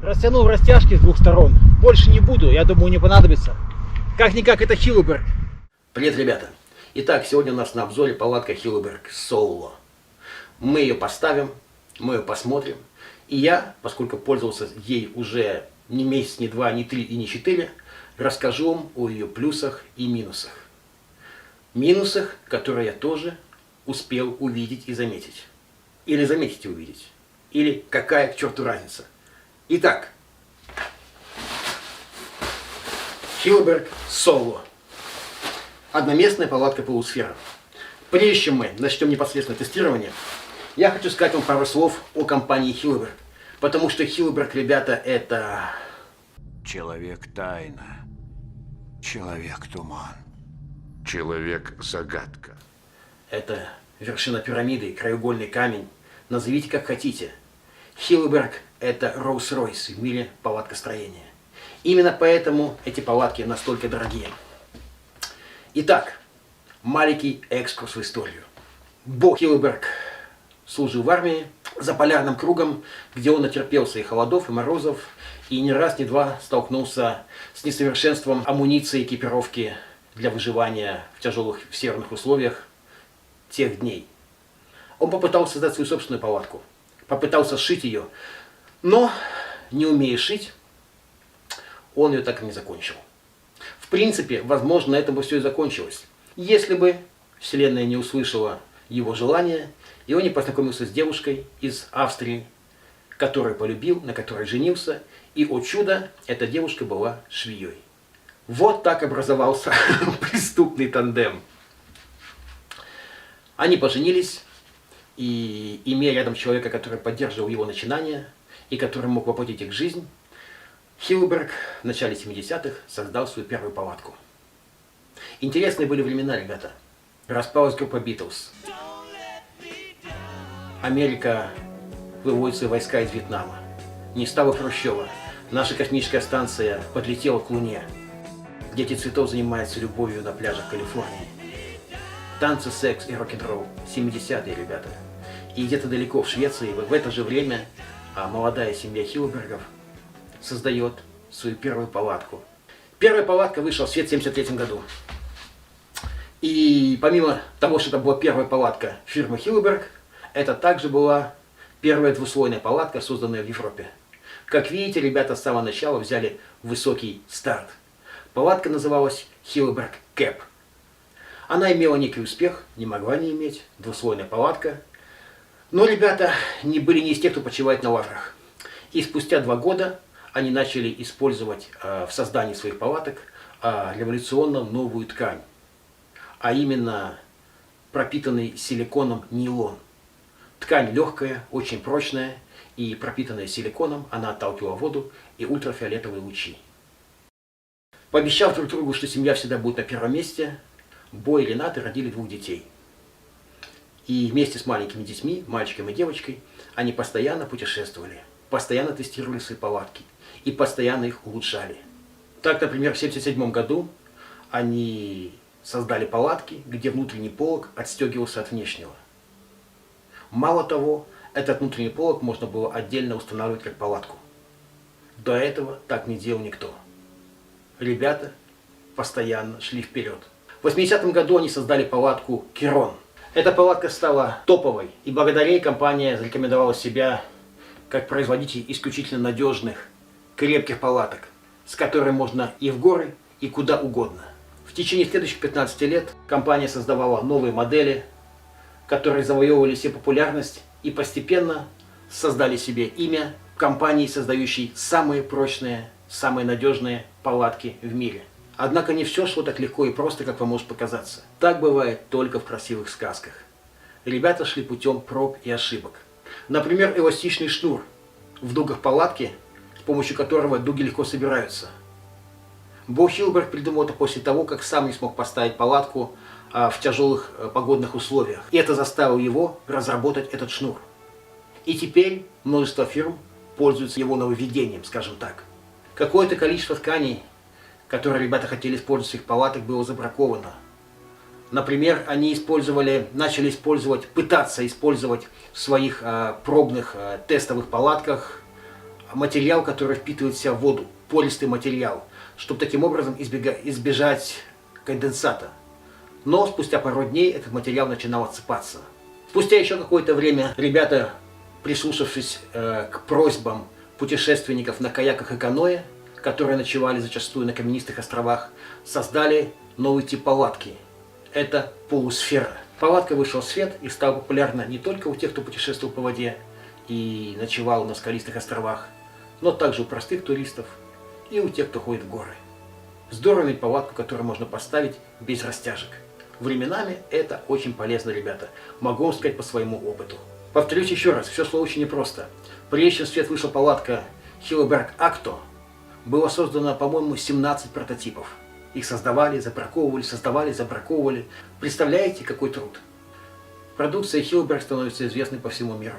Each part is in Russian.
Растянул растяжки с двух сторон. Больше не буду, я думаю, не понадобится. Как-никак это Хиллберг. Привет, ребята! Итак, сегодня у нас на обзоре палатка Хиллберг Соло. Мы ее поставим, мы ее посмотрим. И я, поскольку пользовался ей уже не месяц, не два, не три и не четыре, расскажу вам о ее плюсах и минусах. Минусах, которые я тоже успел увидеть и заметить. Или заметить и увидеть. Или какая к черту разница. Итак, Хиллберг Соло. Одноместная палатка полусфера. Прежде чем мы начнем непосредственно тестирование, я хочу сказать вам пару слов о компании Хиллберг. Потому что Хиллберг, ребята, это... Человек-тайна. Человек-туман. Человек-загадка. Это вершина пирамиды, краеугольный камень. Назовите как хотите. Хиллберг – это Rolls-Royce в мире палаткостроения. Именно поэтому эти палатки настолько дорогие. Итак, маленький экскурс в историю. Бо Хиллберг служил в армии за полярным кругом, где он натерпелся и холодов, и морозов, и ни раз, ни два столкнулся с несовершенством амуниции и экипировки для выживания в тяжелых северных условиях тех дней. Он попытался создать свою собственную палатку, попытался сшить ее, но, не умея шить, он ее так и не закончил. В принципе, возможно, на этом бы все и закончилось, если бы Вселенная не услышала его желания, и он не познакомился с девушкой из Австрии, которую полюбил, на которой женился, и, о чудо, эта девушка была швеей. Вот так образовался преступный тандем. Они поженились, и, имея рядом человека, который поддерживал его начинания, и который мог воплотить их в жизнь, Хиллберг в начале 70-х создал свою первую палатку. Интересные были времена, ребята. Распалась группа Битлз. Америка выводит свои войска из Вьетнама. Не стало Хрущева. Наша космическая станция подлетела к Луне. Дети цветов занимаются любовью на пляжах Калифорнии. Танцы, секс и рок-н-ролл. 70-е, ребята. И где-то далеко в Швеции в это же время молодая семья Хиллбергов создает свою первую палатку. Первая палатка вышла в свет в 1973 году. И помимо того, что это была первая палатка фирмы Хиллберг, это также была первая двуслойная палатка, созданная в Европе. Как видите, ребята с самого начала взяли высокий старт. Палатка называлась Хиллберг Кэп. Она имела некий успех, не могла не иметь, двуслойная палатка. Но ребята были не из тех, кто почивает на лаврах. И спустя 2 года они начали использовать в создании своих палаток революционно новую ткань. А именно пропитанный силиконом нейлон. Ткань легкая, очень прочная и пропитанная силиконом, она отталкивала воду и ультрафиолетовые лучи. Пообещав друг другу, что семья всегда будет на первом месте, Бо и Рената родили 2 детей. И вместе с маленькими детьми, мальчиком и девочкой, они постоянно путешествовали, постоянно тестировали свои палатки и постоянно их улучшали. Так, например, в 1977 году они создали палатки, где внутренний полог отстегивался от внешнего. Мало того, этот внутренний полог можно было отдельно устанавливать как палатку. До этого так не делал никто. Ребята постоянно шли вперед. В 80-м году они создали палатку Керон. Эта палатка стала топовой, и благодаря ей компания зарекомендовала себя как производитель исключительно надежных, крепких палаток, с которыми можно и в горы, и куда угодно. В течение следующих 15 лет компания создавала новые модели, которые завоевывали себе популярность и постепенно создали себе имя компании, создающей самые прочные, самые надежные палатки в мире. Однако не все шло так легко и просто, как вам может показаться. Так бывает только в красивых сказках. Ребята шли путем проб и ошибок. Например, эластичный шнур в дугах палатки, с помощью которого дуги легко собираются. Бо Хиллберг придумал это после того, как сам не смог поставить палатку в тяжелых погодных условиях. И это заставило его разработать этот шнур. И теперь множество фирм пользуются его нововведением, скажем так. Какое-то количество тканей, которые ребята хотели использовать в своих палатах, было забраковано. Например, они начали пытаться использовать в своих пробных тестовых палатках материал, который впитывает в себя воду, пористый материал, чтобы таким образом избежать конденсата. Но спустя пару дней этот материал начинал отсыпаться. Спустя еще какое-то время ребята, прислушавшись к просьбам путешественников на каяках и каноэ, которые ночевали зачастую на каменистых островах, создали новый тип палатки. Это полусфера. Палатка вышла в свет и стала популярна не только у тех, кто путешествовал по воде и ночевал на скалистых островах, но также у простых туристов и у тех, кто ходит в горы. Здорово иметь палатку, которую можно поставить без растяжек. Временами это очень полезно, ребята. Могу вам сказать по своему опыту. Повторюсь еще раз, все шло очень непросто. Прежде чем в свет вышла палатка Hilleberg Acto, было создано, по-моему, 17 прототипов. Их создавали, забраковывали. Представляете, какой труд? Продукция Hilleberg становится известной по всему миру.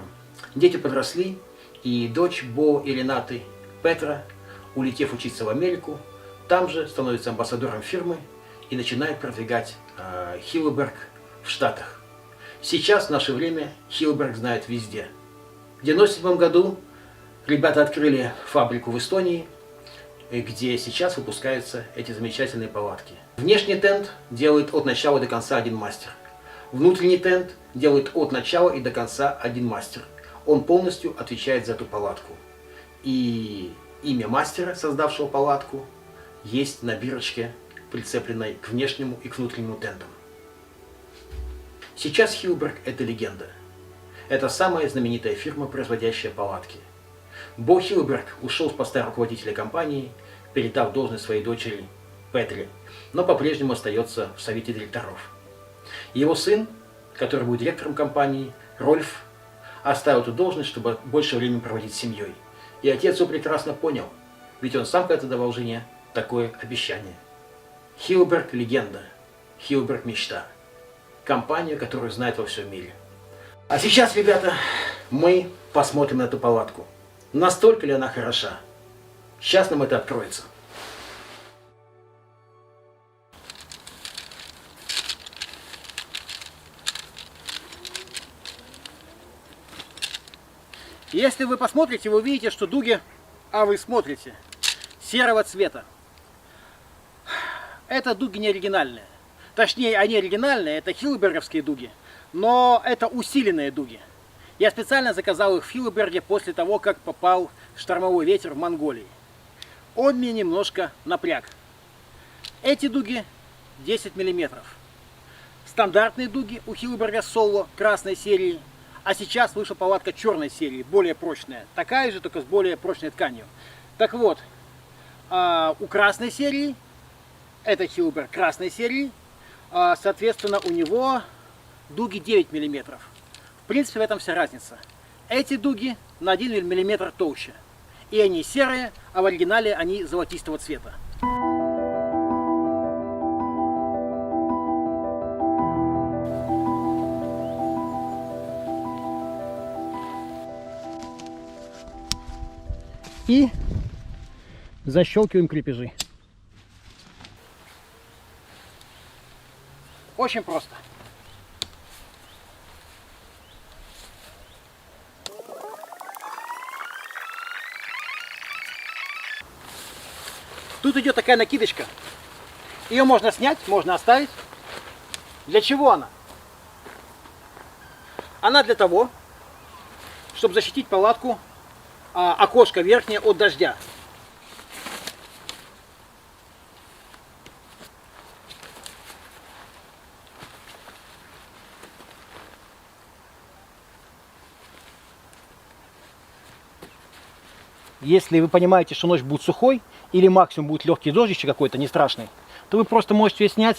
Дети подросли, и дочь Бо и Ренаты, Петра, улетев учиться в Америку, там же становится амбассадором фирмы и начинает продвигать Hilleberg в Штатах. Сейчас, в наше время, Hilleberg знают везде. В 1997 году ребята открыли фабрику в Эстонии, где сейчас выпускаются эти замечательные палатки. Внешний тент делает от начала до конца один мастер. Внутренний тент делает от начала и до конца один мастер. Он полностью отвечает за эту палатку. И имя мастера, создавшего палатку, есть на бирочке, прицепленной к внешнему и к внутреннему тентам. Сейчас Hilleberg – это легенда. Это самая знаменитая фирма, производящая палатки. Бо Hilleberg ушел с поста руководителя компании, передав должность своей дочери Петре, но по-прежнему остается в совете директоров. Его сын, который был директором компании, Рольф, оставил эту должность, чтобы больше времени проводить с семьей. И отец его прекрасно понял, ведь он сам когда-то давал жене такое обещание. Hilleberg – легенда, Hilleberg – мечта. Компания, которую знают во всем мире. А сейчас, ребята, мы посмотрим на эту палатку. Настолько ли она хороша? Сейчас нам это откроется. Если вы посмотрите, вы увидите, что дуги, вы смотрите, серого цвета. Это дуги не оригинальные. Точнее, они оригинальные, это хиллберговские дуги, но это усиленные дуги. Я специально заказал их в Hilleberg после того, как попал штормовой ветер в Монголии. Он меня немножко напряг. Эти дуги 10 мм. Стандартные дуги у Hilleberg Solo красной серии, а сейчас вышла палатка черной серии, более прочная. Такая же, только с более прочной тканью. Так вот, у красной серии, это Hilleberg красной серии, соответственно, у него дуги 9 мм. В принципе, в этом вся разница. Эти дуги на 1 мм толще. И они серые, а в оригинале они золотистого цвета. И защелкиваем крепежи. Очень просто. Тут идет такая накидочка. Ее можно снять, можно оставить. Для чего она? Она для того, чтобы защитить палатку, окошко верхнее от дождя. Если вы понимаете, что ночь будет сухой, или максимум будет легкий дождичек какой-то, не страшный, то вы просто можете ее снять.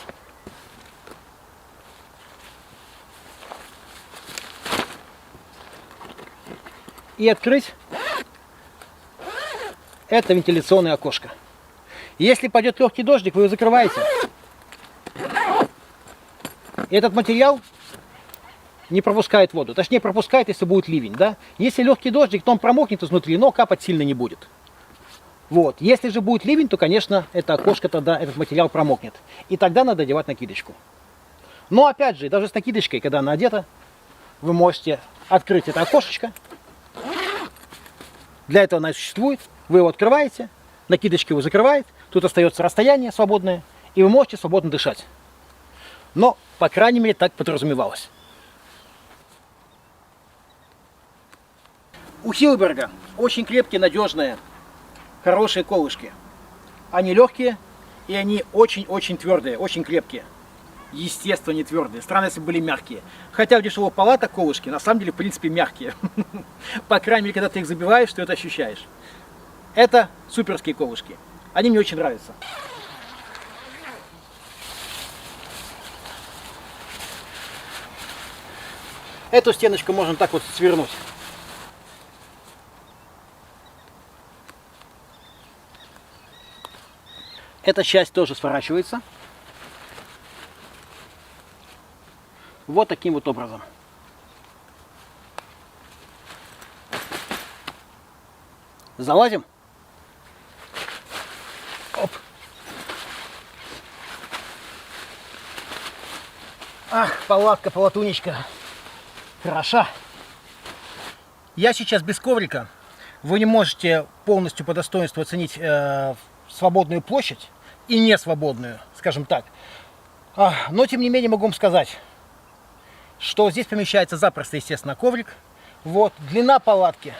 И открыть это вентиляционное окошко. Если пойдет легкий дождик, вы его закрываете. И этот материал не пропускает воду. Точнее, пропускает, если будет ливень. Да? Если легкий дождик, то он промокнет изнутри, но капать сильно не будет. Вот. Если же будет ливень, то, конечно, это окошко тогда, этот материал промокнет. И тогда надо одевать накидочку. Но, опять же, даже с накидочкой, когда она одета, вы можете открыть это окошечко Для этого она и существует. Вы его открываете, накидочка его закрывает, тут остается расстояние свободное, и вы можете свободно дышать. Но, по крайней мере, так подразумевалось. У Хиллберга очень крепкие, надежные, хорошие колышки. Они легкие, и они очень-очень твердые, очень крепкие. Естественно, не твердые. Странно, если бы были мягкие. Хотя в дешевых палатах колышки, на самом деле, в принципе, мягкие. По крайней мере, когда ты их забиваешь, ты это ощущаешь. Это суперские колышки. Они мне очень нравятся. Эту стеночку можно так вот свернуть. Эта часть тоже сворачивается. Вот таким вот образом. Залазим. Оп. Ах, палатка, палатунечка. Хороша. Я сейчас без коврика. Вы не можете полностью по достоинству оценить свободную площадь и не свободную, скажем так. Но, тем не менее, могу вам сказать, что здесь помещается запросто, естественно, коврик. Вот, длина палатки.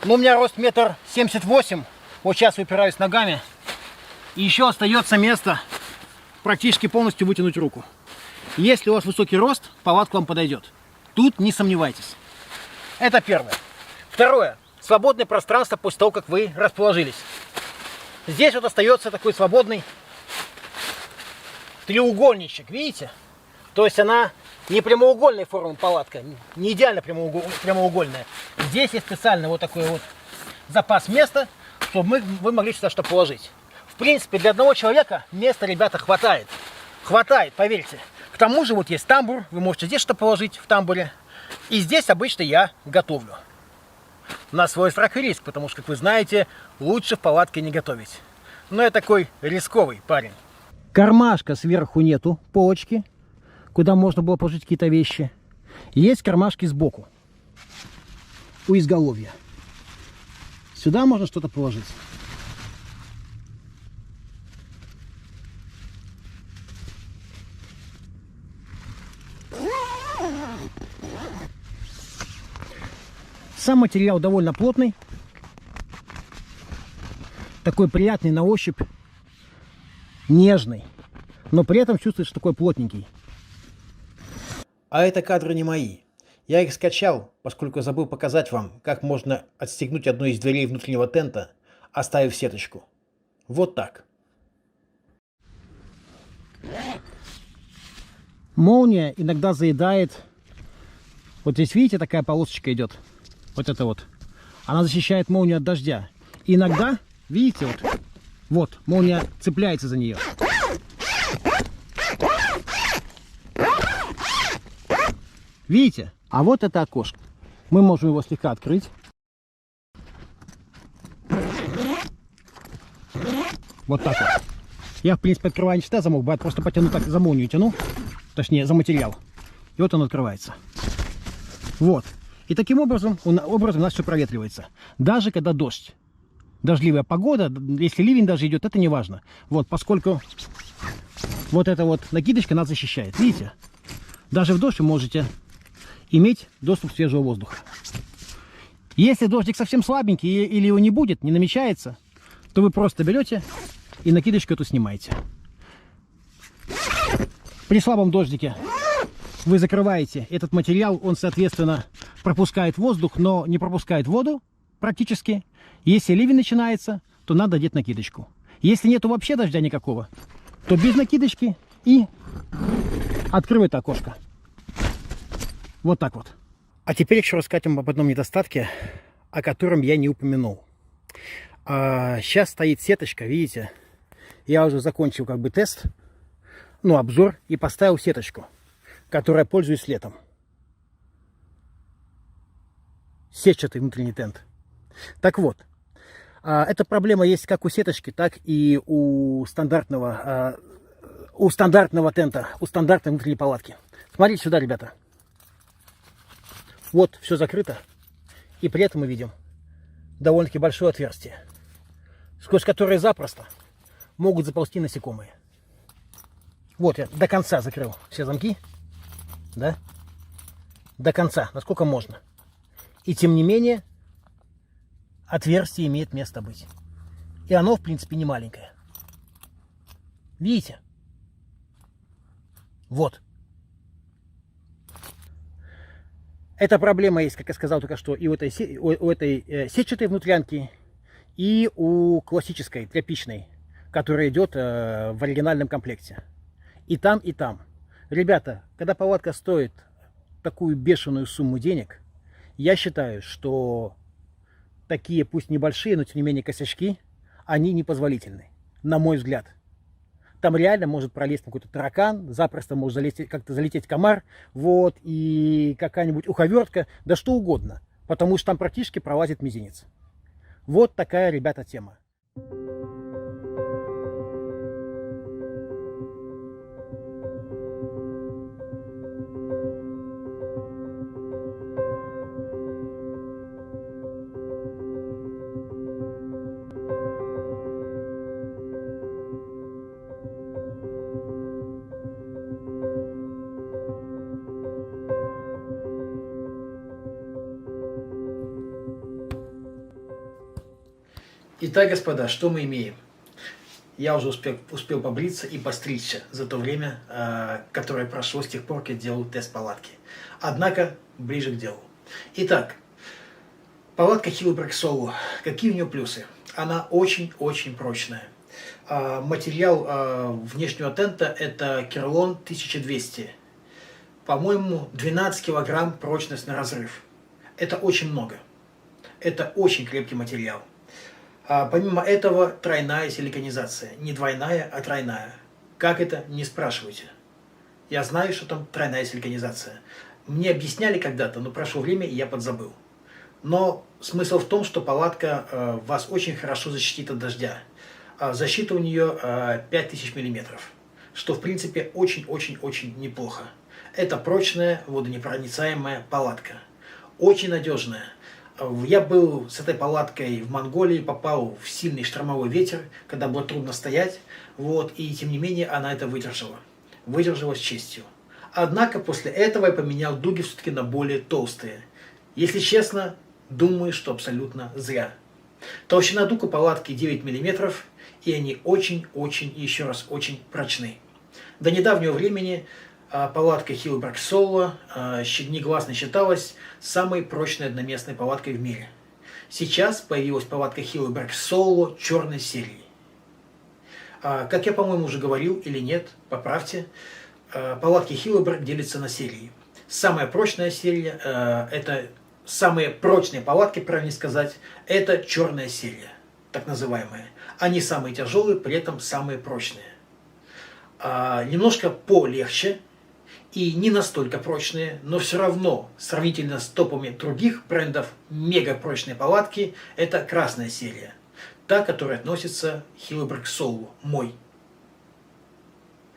Ну, у меня рост 1,78 м. Вот сейчас упираюсь ногами. И еще остается место практически полностью вытянуть руку. Если у вас высокий рост, палатка вам подойдет. Тут не сомневайтесь. Это первое. Второе. Свободное пространство после того, как вы расположились. Здесь вот остается такой свободный треугольничек, видите? То есть она не прямоугольной формы палатка, не идеально прямоугольная. Здесь есть специально вот такой вот запас места, чтобы вы могли сюда что положить. В принципе, для одного человека места, ребята, хватает. Хватает, поверьте. К тому же вот есть тамбур, вы можете здесь что положить в тамбуре. И здесь обычно я готовлю. На свой страх и риск, потому что, как вы знаете, лучше в палатке не готовить. Но я такой рисковый парень. Кармашка сверху нету, полочки, куда можно было положить какие-то вещи. Есть кармашки сбоку, у изголовья. Сюда можно что-то положить. Сам материал довольно плотный, такой приятный на ощупь, нежный, но при этом чувствуется такой плотненький. А это кадры не мои. Я их скачал, поскольку забыл показать вам, как можно отстегнуть одну из дверей внутреннего тента, оставив сеточку. Вот так. Молния иногда заедает. Вот здесь, видите, такая полосочка идет. Вот это вот. Она защищает молнию от дождя. И иногда, видите, вот, молния цепляется за нее. Видите? А вот это окошко. Мы можем его слегка открыть. Вот так вот. Я, в принципе, открываю не всегда замок, бывает, просто потяну так, за молнию тяну. Точнее, за материал. И вот он открывается. Вот. И таким образом у нас все проветривается. Даже когда дождь. Дождливая погода, если ливень даже идет, это не важно. Вот, поскольку вот эта вот накидочка нас защищает. Видите? Даже в дождь вы можете иметь доступ к свежего воздуха. Если дождик совсем слабенький или его не будет, не намечается, то вы просто берете и накидочку эту снимаете. При слабом дождике вы закрываете этот материал, он, соответственно, пропускает воздух, но не пропускает воду практически. Если ливень начинается, то надо одеть накидочку. Если нету вообще дождя никакого, то без накидочки и открывает окошко. Вот так вот. А теперь еще расскажу вам об одном недостатке, о котором я не упомянул. Сейчас стоит сеточка, видите? Я уже закончил как бы тест, обзор, и поставил сеточку, которой пользуюсь летом. Сетчатый внутренний тент. Так вот, эта проблема есть как у сеточки, так и у стандартного тента, у стандартной внутренней палатки. Смотрите сюда, ребята. Вот, все закрыто. И при этом мы видим довольно-таки большое отверстие, сквозь которое запросто могут заползти насекомые. Вот я до конца закрыл все замки, да, до конца, насколько можно. И тем не менее, отверстие имеет место быть. И оно, в принципе, не маленькое. Видите? Вот. Эта проблема есть, как я сказал только что, и у этой сетчатой внутрянки, и у классической тряпичной, которая идет в оригинальном комплекте. И там, и там. Ребята, когда палатка стоит такую бешеную сумму денег, я считаю, что такие, пусть небольшие, но тем не менее косячки, они непозволительны, на мой взгляд. Там реально может пролезть какой-то таракан, запросто может как-то залететь комар, вот, и какая-нибудь уховертка, да что угодно, потому что там практически пролазит мизинец. Вот такая, ребята, тема. Итак, господа, что мы имеем? Я уже успел побриться и постричься за то время, которое прошло с тех пор, как я делал тест палатки. Однако, ближе к делу. Итак, палатка Hilleberg Solo. Какие у нее плюсы? Она очень-очень прочная. Материал внешнего тента это Kevlar 1200. По-моему, 12 килограмм прочность на разрыв. Это очень много. Это очень крепкий материал. Помимо этого, тройная силиконизация. Не двойная, а тройная. Как это? Не спрашивайте. Я знаю, что там тройная силиконизация. Мне объясняли когда-то, но прошло время, и я подзабыл. Но смысл в том, что палатка вас очень хорошо защитит от дождя. Защита у нее 5000 мм, что в принципе очень-очень-очень неплохо. Это прочная, водонепроницаемая палатка. Очень надежная. Я был с этой палаткой в Монголии, попал в сильный штормовой ветер, когда было трудно стоять, вот, и тем не менее она это выдержала. Выдержала с честью. Однако после этого я поменял дуги все-таки на более толстые. Если честно, думаю, что абсолютно зря. Толщина дуг у палатки 9 мм, и они очень-очень, еще раз, очень прочны. До недавнего времени палатка Hilleberg Solo негласно считалась самой прочной одноместной палаткой в мире. Сейчас появилась палатка Hilleberg Solo черной серии. Как я, по-моему, уже говорил или нет, поправьте, палатки Hilleberg делятся на серии. Самая прочная серия, это самые прочные палатки, правильно сказать, это черная серия, так называемая. Они самые тяжелые, при этом самые прочные. Немножко полегче и не настолько прочные, но все равно, сравнительно с топами других брендов, мега прочные палатки, это красная серия. Та, которая относится к Hilleberg Solo, мой.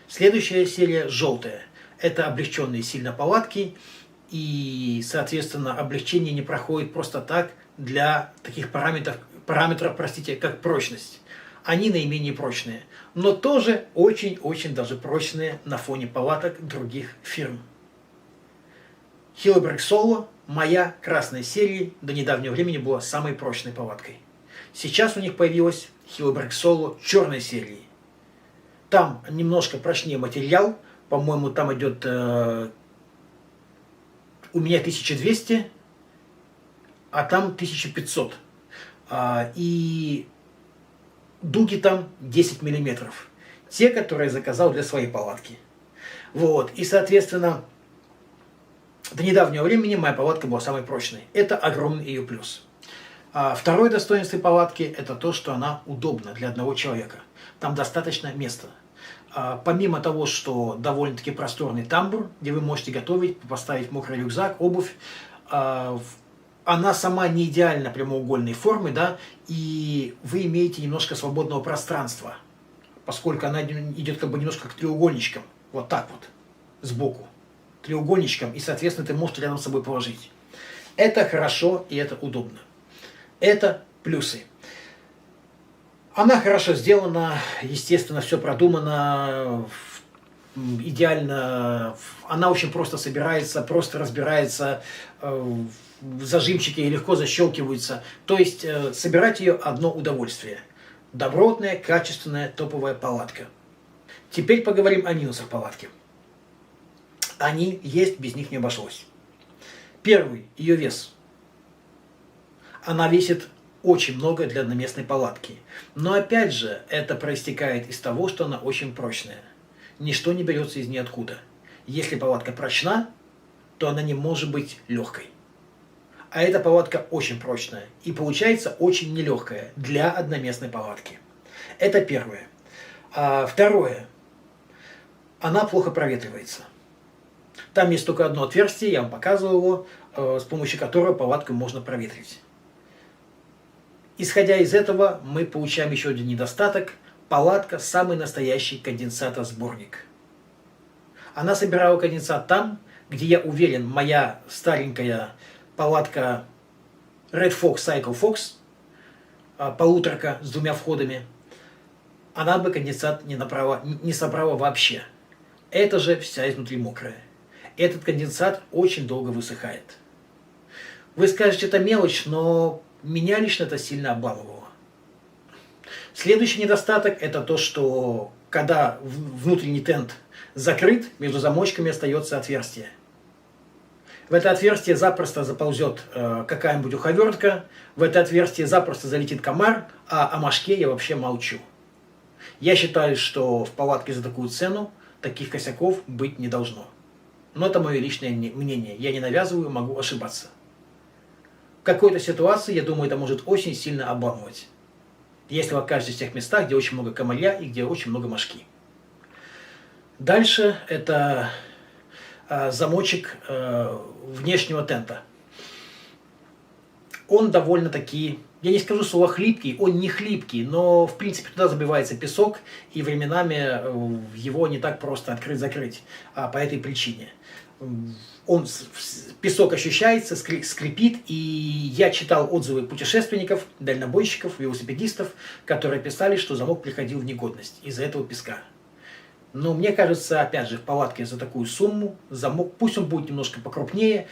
Следующая серия желтая. Это облегченные сильно палатки, и, соответственно, облегчение не проходит просто так для таких параметров, как прочность. Они наименее прочные, но тоже очень-очень даже прочные на фоне палаток других фирм. Hilleberg Solo, моя красная серия, до недавнего времени была самой прочной палаткой. Сейчас у них появилась Hilleberg Solo черной серии. Там немножко прочнее материал, по-моему, там идет у меня 1200, а там 1500. И дуги там 10 мм. Те, которые я заказал для своей палатки. Вот. И, соответственно, до недавнего времени моя палатка была самой прочной. Это огромный ее плюс. Второе достоинство палатки – это то, что она удобна для одного человека. Там достаточно места. Помимо того, что довольно-таки просторный тамбур, где вы можете готовить, поставить мокрый рюкзак, обувь, она сама не идеально прямоугольной формы, да, и вы имеете немножко свободного пространства, поскольку она идет как бы немножко к треугольничкам, вот так вот, сбоку, треугольничком, и, соответственно, ты можешь рядом с собой положить. Это хорошо и это удобно. Это Плюсы. Она хорошо сделана, естественно, все продумано, идеально. Она очень просто собирается, просто разбирается, зажимчики легко защелкиваются. То есть собирать ее одно удовольствие. Добротная, качественная, топовая палатка. Теперь поговорим о минусах палатки. Они есть, без них не обошлось. Первый, ее вес. Она весит очень много для одноместной палатки. Но опять же, это проистекает из того, что она очень прочная. Ничто не берется из ниоткуда. Если палатка прочна, то она не может быть легкой. А эта палатка очень прочная и получается очень нелегкая для одноместной палатки. Это первое. Второе. Она плохо проветривается. Там есть только одно отверстие, я вам показывал его, с помощью которого палатку можно проветрить. Исходя из этого, мы получаем еще один недостаток. Палатка – самый настоящий конденсатосборник. Она собирала конденсат там, где, я уверен, моя старенькая палатка Red Fox Cycle Fox, полуторка с двумя входами, она бы конденсат не собрала вообще. Это же вся изнутри мокрая. Этот конденсат очень долго высыхает. Вы скажете, это мелочь, но меня лично это сильно обламывало. Следующий недостаток – это то, что когда внутренний тент закрыт, между замочками остается отверстие. В это отверстие запросто заползет какая-нибудь уховертка, в это отверстие запросто залетит комар, а о мошке я вообще молчу. Я считаю, что в палатке за такую цену таких косяков быть не должно. Но это мое личное мнение. Я не навязываю, могу ошибаться. В какой-то ситуации, я думаю, это может очень сильно обламывать. Если вы окажетесь в тех местах, где очень много комарья и где очень много мошки. Дальше это замочек внешнего тента. Он довольно-таки, я не скажу слово хлипкий, он не хлипкий, но в принципе туда забивается песок, и временами его не так просто открыть-закрыть по этой причине. Песок ощущается, скрипит, и я читал отзывы путешественников, дальнобойщиков, велосипедистов, которые писали, что замок приходил в негодность из-за этого песка. Но мне кажется, опять же, в палатке за такую сумму замок, пусть он будет немножко покрупнее,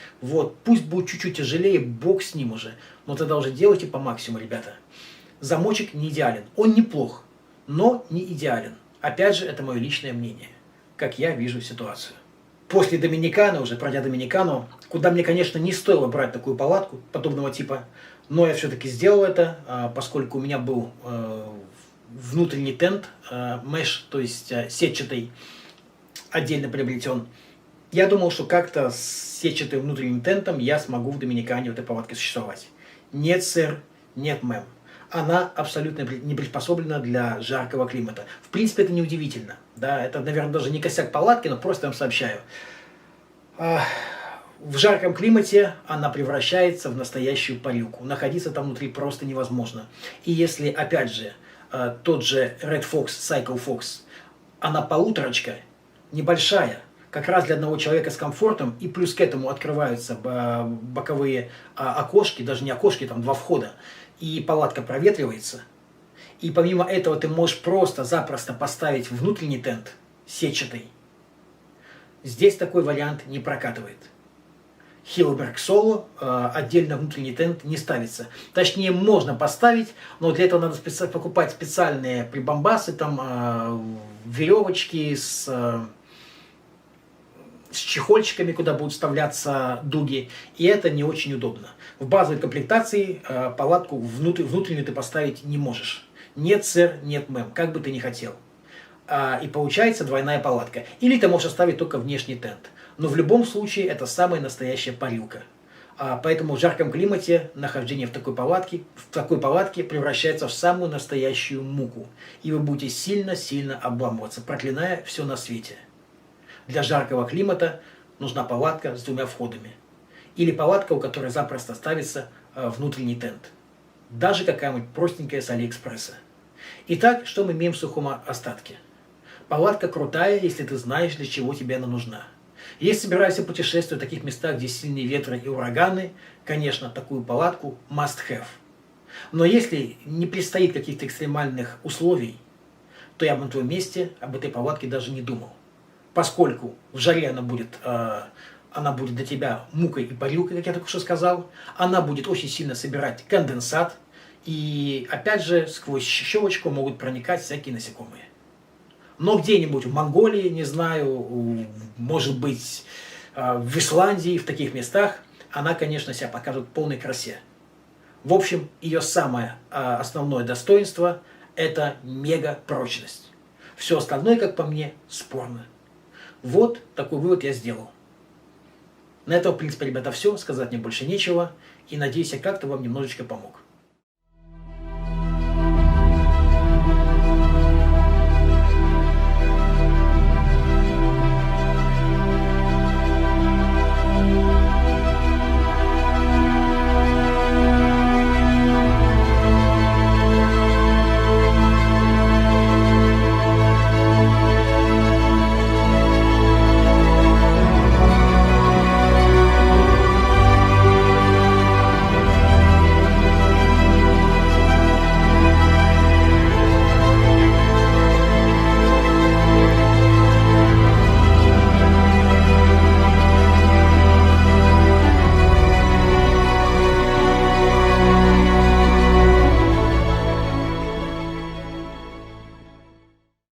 пусть будет чуть-чуть тяжелее, бог с ним уже. Но тогда уже делайте по максимуму, ребята. Замочек не идеален. Он неплох, но не идеален. Опять же, это мое личное мнение, как я вижу ситуацию. После Доминиканы, уже пройдя Доминикану, куда мне, конечно, не стоило брать такую палатку подобного типа, но я все-таки сделал это, поскольку у меня был внутренний тент, меш, то есть сетчатый, отдельно приобретен. Я думал, что как-то с сетчатым внутренним тентом я смогу в Доминикане в этой палатке существовать. Нет, сэр, нет, мэм. Она абсолютно не приспособлена для жаркого климата. В принципе, это неудивительно. Да? Это, наверное, даже не косяк палатки, но просто вам сообщаю. В жарком климате она превращается в настоящую парилку. Находиться там внутри просто невозможно. И если, опять же, тот же Red Fox Cycle Fox, она полуторочка, небольшая, как раз для одного человека с комфортом, и плюс к этому открываются боковые окошки, даже не окошки, там два входа, и палатка проветривается. И помимо этого ты можешь просто-запросто поставить внутренний тент сетчатый. Здесь такой вариант не прокатывает. Hilleberg Solo отдельно внутренний тент не ставится. Точнее, можно поставить, но для этого надо покупать специальные прибамбасы, там веревочки с чехольчиками, куда будут вставляться дуги, и это не очень удобно. В базовой комплектации палатку внутреннюю ты поставить не можешь. Нет, сэр, нет, мэм, как бы ты ни хотел. И получается двойная палатка. Или ты можешь оставить только внешний тент. Но в любом случае это самая настоящая парилка. Поэтому в жарком климате нахождение в такой палатке превращается в самую настоящую муку. И вы будете сильно-сильно обламываться, проклиная все на свете. Для жаркого климата нужна палатка с двумя входами. Или палатка, у которой запросто ставится внутренний тент. Даже какая-нибудь простенькая с Алиэкспресса. Итак, что мы имеем в сухом остатке? Палатка крутая, если ты знаешь, для чего тебе она нужна. Если собираешься путешествовать в таких местах, где сильные ветры и ураганы, конечно, такую палатку must have. Но если не предстоит каких-то экстремальных условий, то я бы на твоем месте об этой палатке даже не думал. Поскольку в жаре она будет для тебя мукой и парилкой, как я только что сказал. Она будет очень сильно собирать конденсат. И опять же, сквозь щелочку могут проникать всякие насекомые. Но где-нибудь в Монголии, не знаю, может быть, в Исландии, в таких местах, она, конечно, себя покажет в полной красе. В общем, ее самое основное достоинство – это мега-прочность. Все остальное, как по мне, спорно. Вот такой вывод я сделал. На этом, в принципе, ребята, все. Сказать мне больше нечего. И надеюсь, я как-то вам немножечко помог.